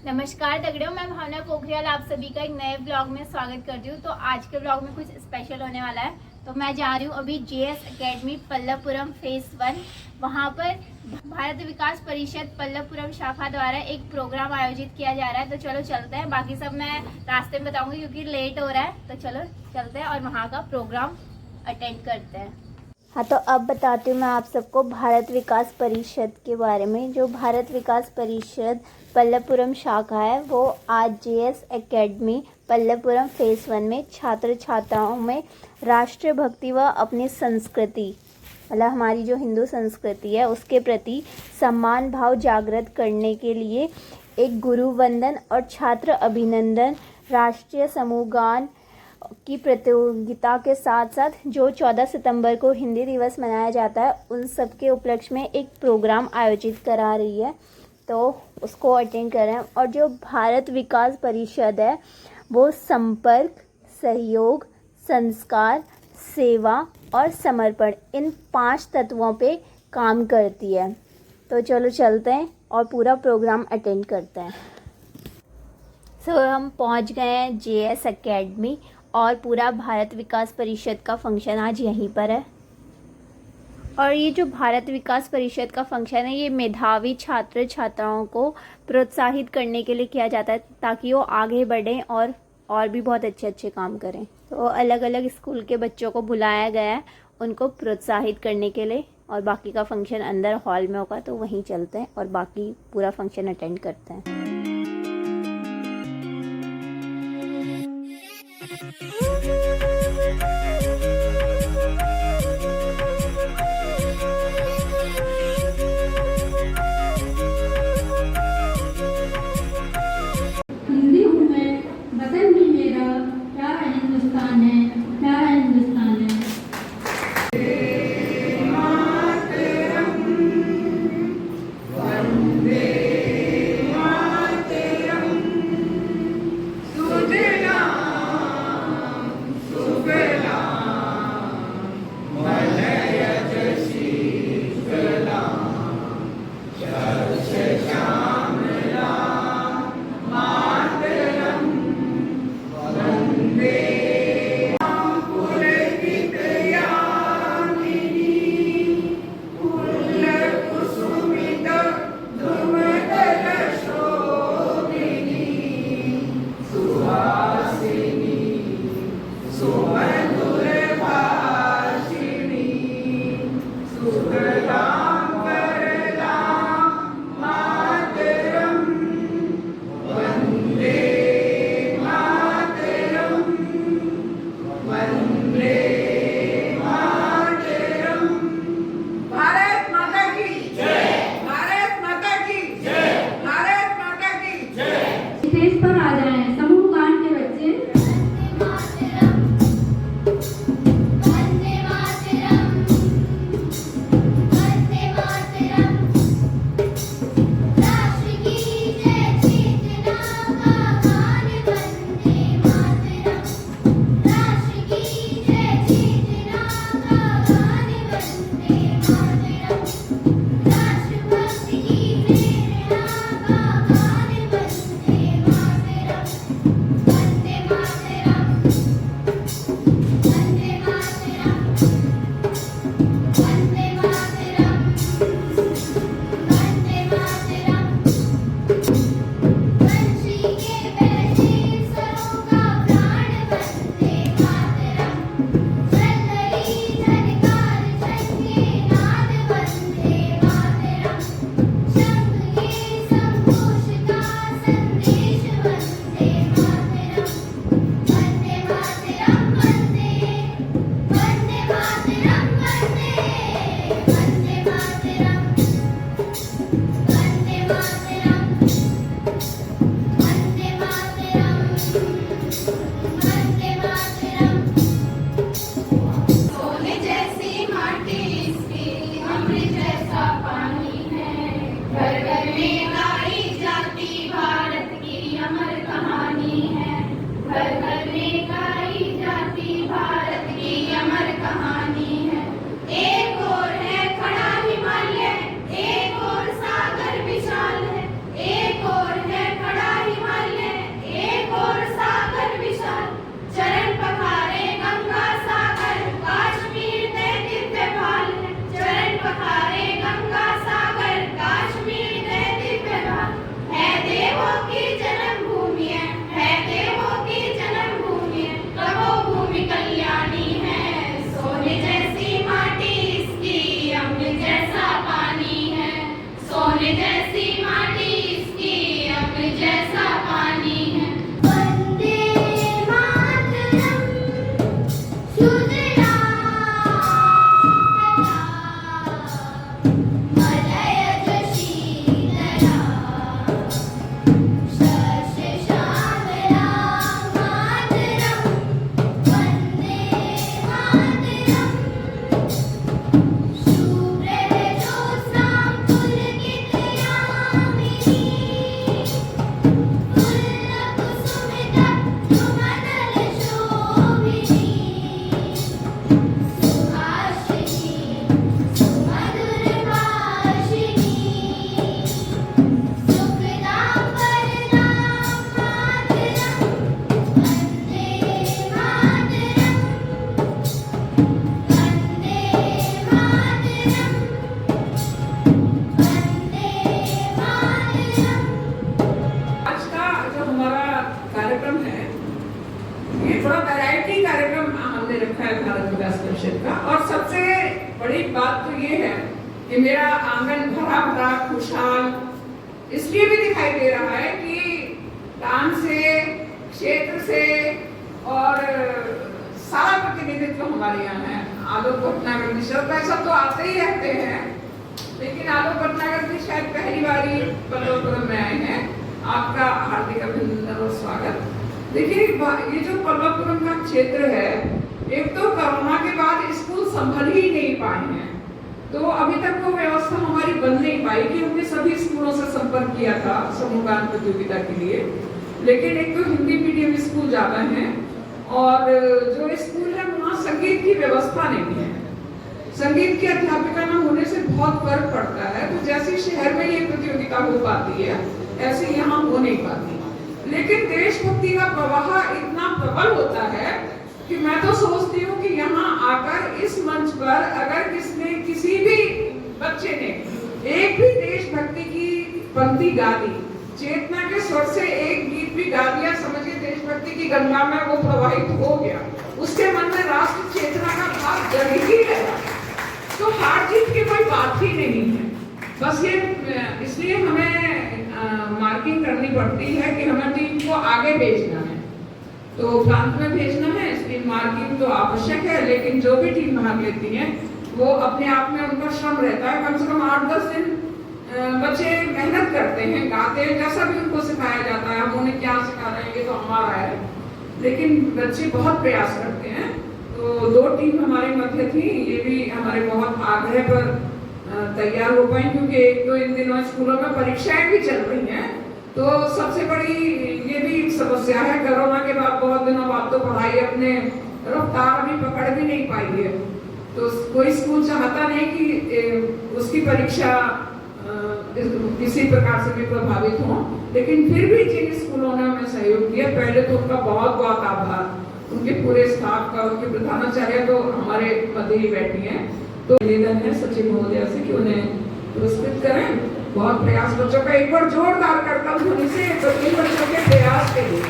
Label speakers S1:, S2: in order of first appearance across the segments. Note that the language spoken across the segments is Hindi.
S1: नमस्कार दगड़ियों, मैं भावना पोखरियाल आप सभी का एक नए ब्लॉग में स्वागत करती हूँ। तो आज के ब्लॉग में कुछ स्पेशल होने वाला है। तो मैं जा रही हूँ अभी जेएस एकेडमी पल्लवपुरम फेज 1। वहाँ पर भारत विकास परिषद पल्लवपुरम शाखा द्वारा एक प्रोग्राम आयोजित किया जा रहा है। तो चलो चलते हैं, बाकी सब मैं रास्ते में बताऊँगी क्योंकि लेट हो रहा है। तो चलो चलते हैं और वहाँ का प्रोग्राम अटेंड करते हैं।
S2: हाँ, तो अब बताती हूँ मैं आप सबको भारत विकास परिषद के बारे में। जो भारत विकास परिषद पल्लवपुरम शाखा है वो आज जेएस एकेडमी पल्लवपुरम फेज 1 में छात्र छात्राओं में राष्ट्रीय भक्ति व अपनी संस्कृति मतलब हमारी जो हिंदू संस्कृति है उसके प्रति सम्मान भाव जागृत करने के लिए एक गुरु वंदन और छात्र अभिनंदन राष्ट्रीय समूह गान की प्रतियोगिता के साथ साथ जो 14 सितंबर को हिंदी दिवस मनाया जाता है उन सब के उपलक्ष्य में एक प्रोग्राम आयोजित करा रही है। तो उसको अटेंड कर रहे हैं। और जो भारत विकास परिषद है वो संपर्क, सहयोग, संस्कार, सेवा और समर्पण इन 5 तत्वों पे काम करती है। तो चलो चलते हैं और पूरा प्रोग्राम अटेंड करते हैं। हम पहुंच गए हैं जेएस एकेडमी और पूरा भारत विकास परिषद का फंक्शन आज यहीं पर है। और ये जो भारत विकास परिषद का फंक्शन है ये मेधावी छात्र छात्राओं को प्रोत्साहित करने के लिए किया जाता है ताकि वो आगे बढ़ें और भी बहुत अच्छे अच्छे काम करें। तो अलग अलग स्कूल के बच्चों को बुलाया गया है उनको प्रोत्साहित करने के लिए। और बाकी का फंक्शन अंदर हॉल में होगा तो वहीं चलते हैं और बाकी पूरा फंक्शन अटेंड करते हैं।
S3: हिंदी हूँ मैं, वतन भी मेरा, प्यारा हिंदुस्तान है, प्यारा हिंदुस्तान है। स्टेज पर आ जाएं समूह गान के बच्चे।
S1: एक और है खड़ा
S4: थोड़ा वैरायटी कार्यक्रम हमने रखा है भारत विकास परिषद का। और सबसे बड़ी बात तो ये है कि मेरा आंगन भरा भरा खुशहाल इसलिए भी दिखाई दे रहा है कि गांव से, क्षेत्र से और सारा प्रतिनिधित्व हमारे यहाँ है। आलोक भटनागर जी वैसा तो आते ही रहते हैं, लेकिन आलोक भटनागर जी शायद पहली बार ही पल्लवपुरम में आए हैं। आपका हार्दिक अभिनंदन और स्वागत। देखिए ये जो पल्लवपुरम का क्षेत्र है, एक तो कोरोना के बाद स्कूल संभल ही नहीं पाए हैं, तो अभी तक वो व्यवस्था हमारी बन नहीं पाई कि हमने सभी स्कूलों से संपर्क किया था समूह गान प्रतियोगिता के लिए। लेकिन एक तो हिंदी मीडियम स्कूल ज्यादा है और जो स्कूल है वहाँ संगीत की व्यवस्था नहीं है। संगीत की अध्यापिका न होने से बहुत फर्क पड़ता है। तो जैसे शहर में ये प्रतियोगिता हो पाती है, ऐसे यहाँ हो नहीं पाती। लेकिन देशभक्ति का प्रवाह इतना प्रबल होता है कि मैं तो सोचती हूँ कि यहाँ आकर इस मंच पर अगर किसी भी बच्चे ने एक भी देशभक्ति की पंक्ति गा दी, चेतना के स्वर से एक गीत भी गा दिया, समझिए देशभक्ति की गंगा में वो प्रवाहित हो गया, उसके मन में राष्ट्र चेतना का भाव जग ही गया, तो हार जीत की कोई बात ही नहीं है। बस ये इसलिए हमें मार्किंग करनी पड़ती है कि हमें टीम को आगे भेजना है, तो प्रांत में भेजना है, इसलिए मार्किंग तो आवश्यक है। लेकिन जो भी टीम भाग लेती है वो अपने आप में उनका श्रम रहता है। कम से कम 8-10 दिन बच्चे मेहनत करते हैं, गाते हैं, जैसा भी उनको सिखाया जाता है। हम उन्हें क्या सिखा रहे हैं ये तो हमारा है, लेकिन बच्चे बहुत प्रयास करते हैं। तो 2 टीम हमारे मध्य थी, ये भी हमारे बहुत आग्रह पर तैयार हो पाए, क्योंकि एक तो इन दिनों स्कूलों में परीक्षाएं भी चल रही हैं। तो सबसे बड़ी ये भी समस्या है, कोरोना के बाद बहुत दिनों बाद तो पढ़ाई अपने रफ्तार भी पकड़ भी नहीं पाई है। तो कोई स्कूल चाहता नहीं कि उसकी परीक्षा किसी प्रकार से भी प्रभावित हो। लेकिन फिर भी जिन स्कूलों ने हमें सहयोग किया, पहले तो उनका बहुत बहुत आभार, उनके पूरे स्टाफ का। उनके प्रधानाचार्य तो हमारे मध्य ही बैठी हैं, तो निवेदन है सचिव महोदय से कि उन्हें पुरस्कृत करें। बहुत प्रयास बच्चों का, एक बार जोरदार करतब ध्वनि से बच्चों के प्रयास के लिए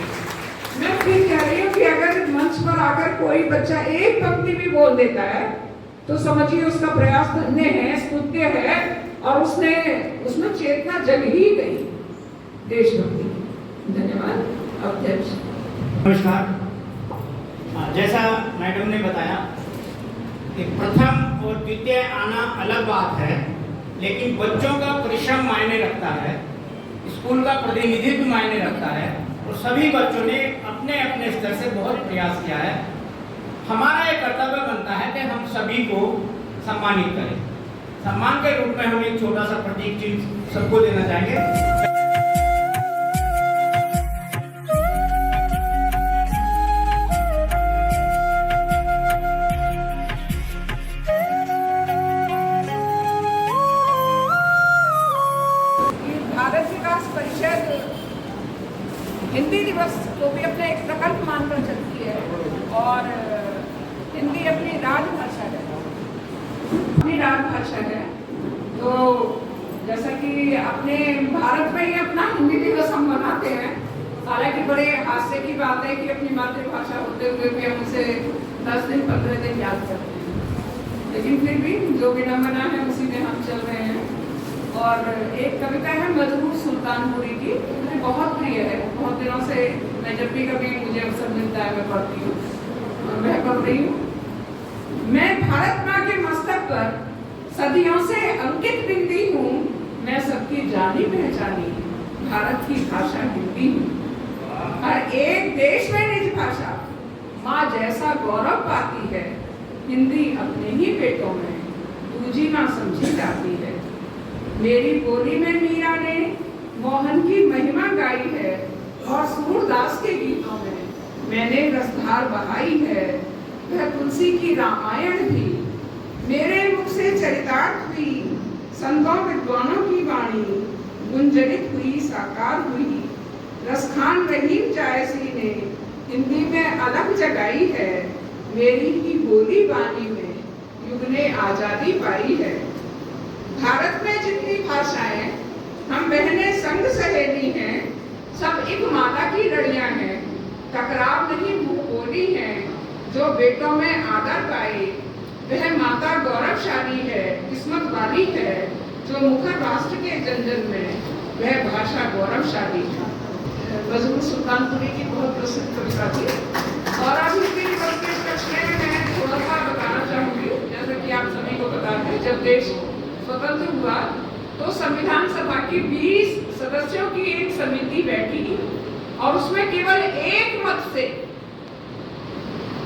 S4: मैं फिर कह रही हूँ कि अगर मंच पर आकर कोई बच्चा एक पंक्ति भी बोल देता है तो समझिए उसका प्रयास धन्य है, स्तुत्य है, और उसमें चेतना जग ही गई देशभक्ति। धन्यवाद अध्यक्ष।
S5: नमस्कार। जैसा मैडम ने बताया कि प्रथम और द्वितीय आना अलग बात है, लेकिन बच्चों का परिश्रम मायने रखता है, स्कूल का प्रतिनिधित्व मायने रखता है, और सभी बच्चों ने अपने अपने स्तर से बहुत प्रयास किया है। हमारा एक कर्तव्य बनता है कि हम सभी को सम्मानित करें। सम्मान के रूप में हम एक छोटा सा प्रतीक चिन्ह सबको देना चाहेंगे।
S4: भारत विकास परिषद हिंदी दिवस को भी अपना एक प्रकल्प मानकर चलती है, और हिंदी अपनी राजभाषा है, तो जैसा कि अपने भारत में ही अपना हिंदी दिवस हम मनाते हैं। हालांकि बड़े हास्य की बात है कि अपनी मातृभाषा होते हुए भी हम उसे 10 दिन 15 दिन याद करते हैं, लेकिन फिर भी जो विडंबना है उसी में हम चल रहे हैं। और एक कविता है मजबूर सुल्तानपुरी की, मुझे बहुत प्रिय है। बहुत दिनों से मैं जब भी कभी मुझे अवसर मिलता है मैं पढ़ती हूँ, मैं पढ़ रही हूँ। मैं भारत माँ के मस्तक पर सदियों से अंकित बिंदी हूँ, मैं सबकी जानी पहचानी भारत की भाषा हिंदी हूँ। हर एक देश में निज भाषा माँ जैसा गौरव पाती है, हिंदी अपने ही पेटों में दूजी माँ समझी जाती है। मेरी बोली में मीरा ने मोहन की महिमा गाई है, और सूरदास के गीतों में मैंने रसधार बहाई है। वह तुलसी की रामायण भी मेरे मुख से चरितार्थ हुई, संतों विद्वानों की वाणी गुंजरित हुई साकार हुई। रसखान रहीम जायसी ने हिंदी में अलग जगाई है, मेरी ही बोली बानी में युग ने आजादी पाई है। भारत में जितनी भाषाएं हम बहनें संग सहेली हैं, सब एक माला की लड़ियां हैं। टकराव नहीं मुंह बोली बेटों में आदर पाए, वह माता गौरवशाली है, किस्मत वाली है, जो मुखर राष्ट्र के जंजन में वह भाषा गौरवशाली है। वज़ीर सुल्तानपुरी की बहुत प्रसिद्ध कविता थी। और अब हिंदी दिवस के उपलक्ष्य में मैं थोड़ा सा बताना चाहूंगी। जैसे कि आप सभी को पता है, जब देश स्वतंत्र हुआ तो संविधान सभा की 20 सदस्यों की एक समिति बैठी और उसमें केवल एक मत से,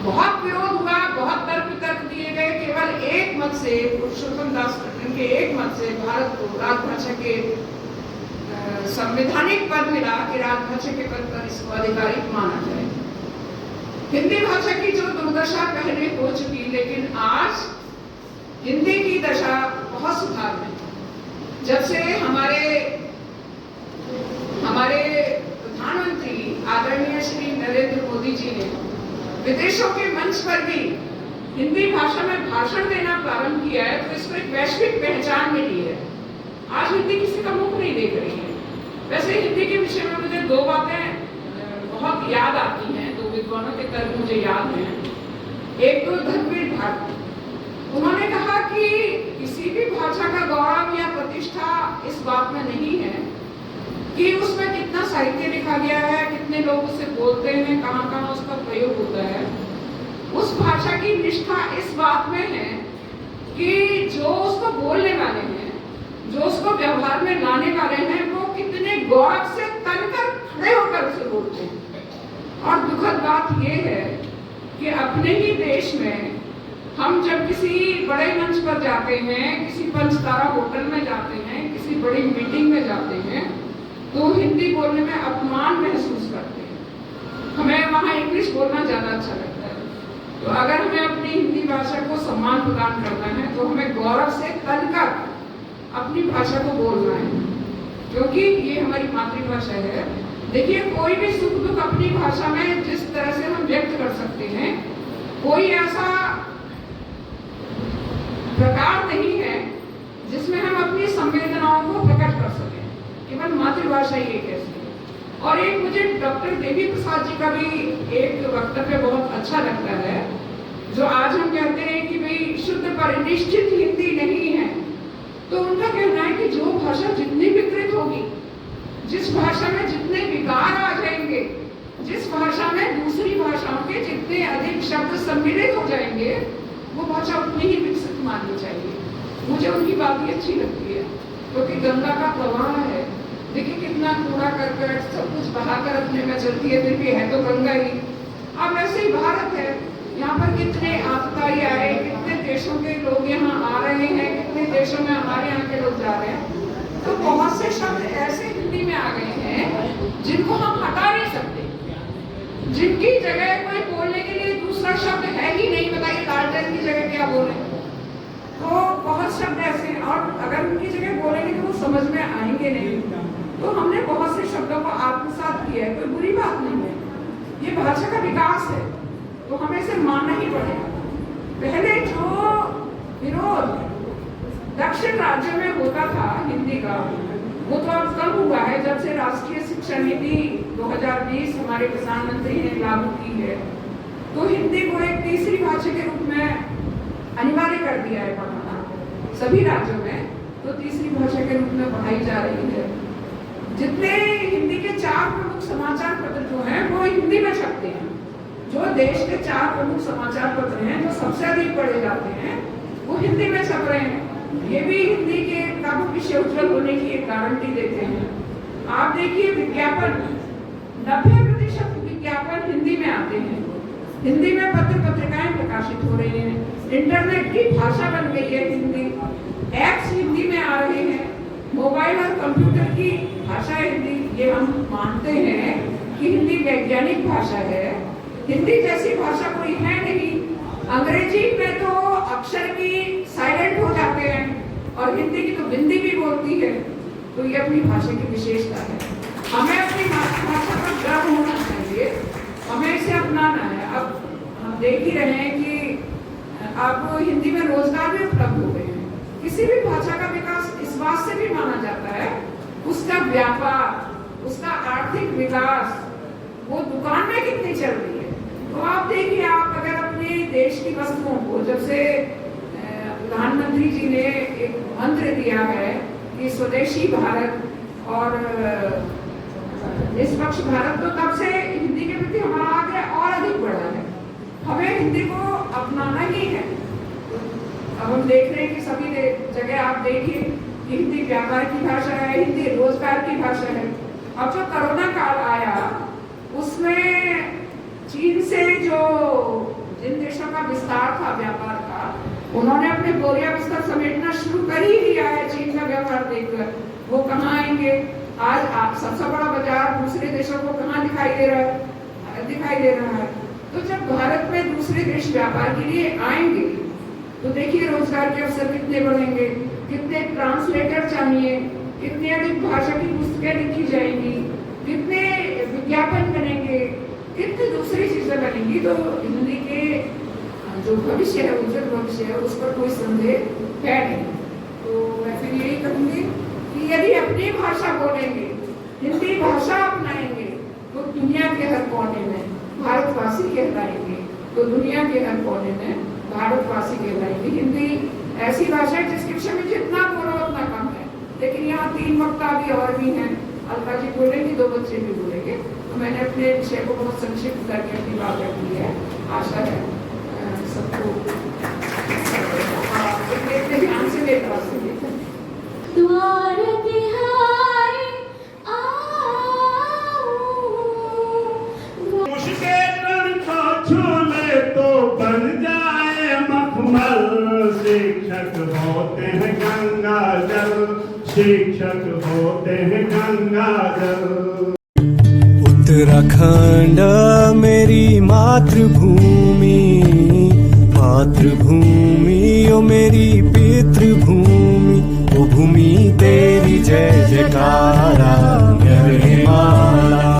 S4: बहुत विरोध हुआ, बहुत तर्क वितर्क दिए गए, केवल एक मत से, पुरुषोत्तम दास टंडन के एक मत से भारत को राजभाषा के संवैधानिक पद मिला कि राजभाषा के पद पर इसको आधिकारिक माना जाए। हिंदी भाषा की जो दुर्दशा पहले हो चुकी, लेकिन आज हिंदी की दशा बहुत सुधार में। जब से हमारे प्रधानमंत्री आदरणीय श्री नरेंद्र मोदी जी ने विदेशों के मंच पर भी हिंदी भाषा में भाषण देना प्रारंभ किया है, तो इसको एक वैश्विक पहचान मिली है। आज हिंदी किसी का मुख नहीं देख रही है। वैसे हिंदी के विषय में मुझे दो बातें बहुत याद आती हैं, दो विद्वानों के तर्क मुझे याद हैं। एक तो धर्मवीर भारती, उन्होंने कहा कि किसी भी भाषा का गौरव या प्रतिष्ठा इस बात में नहीं है कि उसमें कितना साहित्य लिखा गया है, कितने लोग उसे बोलते हैं, कहाँ कहाँ उसका प्रयोग होता है। उस भाषा की निष्ठा इस बात में है कि जो उसको बोलने वाले हैं, जो उसको व्यवहार में लाने वाले हैं, वो कितने गौरव से तनकर खड़े होकर उसे बोलते हैं। और दुखद बात यह है कि अपने ही देश में हम जब किसी बड़े मंच पर जाते हैं, किसी पंचतारा होटल में जाते हैं, किसी बड़ी मीटिंग में जाते हैं, तो हिंदी बोलने में अपमान महसूस करते हैं। हमें वहाँ इंग्लिश बोलना ज़्यादा अच्छा लगता है। तो अगर हमें अपनी हिंदी भाषा को सम्मान प्रदान करना है तो हमें गौरव से तनकर अपनी भाषा को बोलना है, क्योंकि ये हमारी मातृभाषा है। देखिए, कोई भी सुख दुख अपनी भाषा में जिस तरह से हम व्यक्त कर सकते हैं, कोई ऐसा प्रकार नहीं है जिसमें हम अपनी संवेदनाओं को प्रकट कर सकें। केवल मातृभाषा ही एक ऐसी है। और एक मुझे डॉक्टर देवी प्रसाद जी का भी एक वक्तव्य बहुत अच्छा लगता है, जो आज हम कहते हैं कि भाई शुद्ध परिनिष्ठित हिंदी नहीं है। तो उनका कहना है कि जो भाषा जितनी विकृत होगी, जिस भाषा में जितने विकार आ जाएंगे, जिस भाषा में दूसरी भाषाओं के जितने अधिक शब्द सम्मिलित हो जाएंगे, वो भाषा उतनी ही विकसित माननी चाहिए। मुझे उनकी बात ही अच्छी लगती है, क्योंकि गंगा का प्रवाह है। देखिए कितना कूड़ा करकट सब कुछ बहाकर रखने में चलती है, फिर भी है तो गंगा ही। अब ऐसे ही भारत है, यहाँ पर कितने आतताई आए, कितने देशों के लोग यहाँ आ रहे हैं, कितने देशों में हमारे यहाँ के लोग जा रहे हैं। तो बहुत से शब्द ऐसे हिंदी में आ गए हैं जिनको हम हटा नहीं सकते, जिनकी जगह कोई बोलने के लिए दूसरा शब्द है ही नहीं। बताइए लालटेन की जगह क्या बोले? तो बहुत शब्द ऐसे हैं, और अगर उनकी जगह बोलेंगे तो वो समझ में आएंगे नहीं। तो हमने बहुत से शब्दों को आत्मसात किया है, कोई बुरी बात नहीं है, ये भाषा का विकास है, तो हमें इसे मानना ही पड़ेगा। पहले जो विरोध दक्षिण राज्यों में होता था हिंदी का, वो तो अब कम हुआ है जब से राष्ट्रीय शिक्षा नीति 2020 हमारे प्रधानमंत्री ने लागू की है। तो हिंदी को एक तीसरी भाषा के रूप में अनिवार्य कर दिया है पढ़ाना सभी राज्यों में, तो तीसरी भाषा के रूप में पढ़ाई जा रही है। जितने हिंदी के 4 प्रमुख समाचार पत्र जो हैं वो हिंदी में छपते हैं। जो देश के 4 प्रमुख समाचार पत्र हैं जो सबसे अधिक पढ़े जाते हैं वो हिंदी में छप रहे हैं। ये भी हिंदी के का विषय उज्जवल होने की एक गारंटी देते हैं। आप देखिए विज्ञापन, 90% विज्ञापन हिंदी में आते हैं। हिंदी में पत्र पत्रिकाएं प्रकाशित हो रही हैं। इंटरनेट की भाषा बन गई है हिंदी। ऐप्स हिंदी में आ रहे हैं। मोबाइल और कंप्यूटर की भाषा हिंदी। ये हम मानते हैं कि हिंदी वैज्ञानिक भाषा है। हिंदी जैसी भाषा कोई है नहीं। अंग्रेजी में तो अक्षर भी साइलेंट हो जाते हैं और हिंदी की तो बिंदी भी बोलती है। तो ये अपनी भाषा की विशेषता है। हमें अपनी मातृभाषा पर गर्व होना चाहिए, हमें इसे अपनाना है। अब हम देख ही रहे हैं कि आपको हिंदी में रोजगार भी उपलब्ध हो गए हैं। किसी भी भाषा का विकास इस बात से भी माना जाता है, उसका व्यापार, उसका आर्थिक विकास, वो दुकान में कितनी चल रही है। तो आप देखिए, आप अगर अपने अपने देश की वस्तुओं को, जब से प्रधानमंत्री जी ने एक मंत्र दिया है कि स्वदेशी भारत और निष्पक्ष भारत, तो तब से हिंदी के प्रति हमारा आग्रह और अधिक बढ़ा है। हमें हिंदी को अपनाना ही है। अब हम देख रहे हैं कि सभी जगह आप देखिए कि हिंदी व्यापार की भाषा है, हिंदी रोजगार की भाषा है। अब जो कोरोना काल आया उसमें चीन से जो जिन देशों का विस्तार था व्यापार का, उन्होंने अपने बोरिया बिस्तर समेटना शुरू कर ही दिया है। चीन का व्यापार देखकर वो कहाँ आएंगे? आज आप सबसे बड़ा बाजार दूसरे देशों को कहाँ दिखाई दे रहा है। तो जब भारत में दूसरे देश व्यापार के लिए आएंगे तो देखिए रोजगार के अवसर कितने बढ़ेंगे, कितने ट्रांसलेटर चाहिए, कितने अधिक भाषा की पुस्तकें लिखी जाएंगी, कितने विज्ञापन बनेंगे, कितनी दूसरी चीजें बनेंगी। तो हिंदी के जो भविष्य है, उज्जवल भविष्य है, उस पर कोई संदेह है नहीं। तो मैं फिर यही कहूँगी कि यदि अपनी भाषा बोलेंगे, हिंदी भाषा अपनाएंगे, तो दुनिया के हर कोने में भारतवासी कहलाएंगे। तो दुनिया के हर कोने में भारतवासी कहलाएंगे। हिंदी ऐसी भाषा है जिसके विषय में जितना बोलो उतना कम है। लेकिन यहाँ 3 वक्ता भी और भी हैं। अलका जी बोलेंगी, 2 बच्चे भी बोलेंगे। तो मैंने अपने विषय को बहुत संक्षिप्त करके अपनी बात रख दी है। आशा है सबको इतने ध्यान से मेरे पास
S2: द्वार तिहारी
S6: उसके तन को छूले तो बन जाए मखमल। शिक्षक होते हैं गंगा जल, शिक्षक होते हैं गंगा जल।
S7: उत्तराखंड मेरी मातृभूमि, मातृभूमि ओ मेरी पितृभूमि। ओ भूमि तेरी जय जयकारा, जय माँ।